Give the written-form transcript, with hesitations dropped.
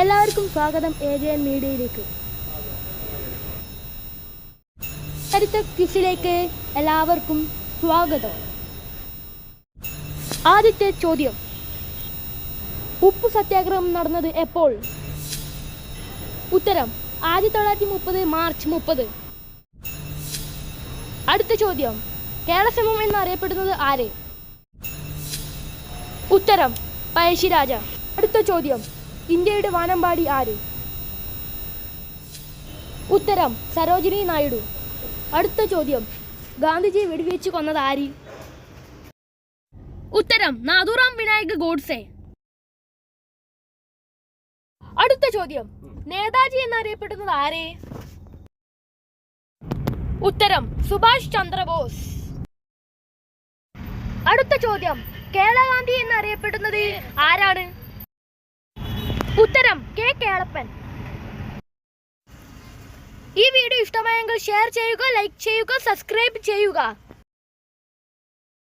എല്ലാവർക്കും സ്വാഗതം AJN മീഡിയയിലേക്ക്. അടുത്ത ക്വിസിലേക്ക് എല്ലാവർക്കും സ്വാഗതം. ആദ്യത്തെ ചോദ്യം, ഉപ്പു സത്യാഗ്രഹം നടന്നത് എപ്പോൾ? ഉത്തരം 1930 മാർച്ച് 30. അടുത്ത ചോദ്യം, കേളസമം എന്നറിയപ്പെടുന്നത് ആര്? ഉത്തരം പഴശ്ശിരാജ. അടുത്ത ചോദ്യം, ഇന്ത്യയുടെ വാനമ്പാടി ആര്? ഉത്തരം സരോജിനി നായിഡു. അടുത്ത ചോദ്യം, ഗാന്ധിജി വെടിവെച്ച് കൊന്നത് ആര്? ഉത്തരം നാഥുറാം വിനായക് ഗോഡ്സെ. അടുത്ത ചോദ്യം, നേതാജി എന്നറിയപ്പെടുന്നത് ആര്? ഉത്തരം സുഭാഷ് ചന്ദ്രബോസ്. അടുത്ത ചോദ്യം, കേരള ഗാന്ധി എന്നറിയപ്പെടുന്നത് ആരാണ്? ഉത്തരം കെ കേളപ്പൻ. ഈ വീഡിയോ ഇഷ്ടമായെങ്കിൽ ഷെയർ ചെയ്യുക, ലൈക്ക് ചെയ്യുക, സബ്സ്ക്രൈബ് ചെയ്യുക.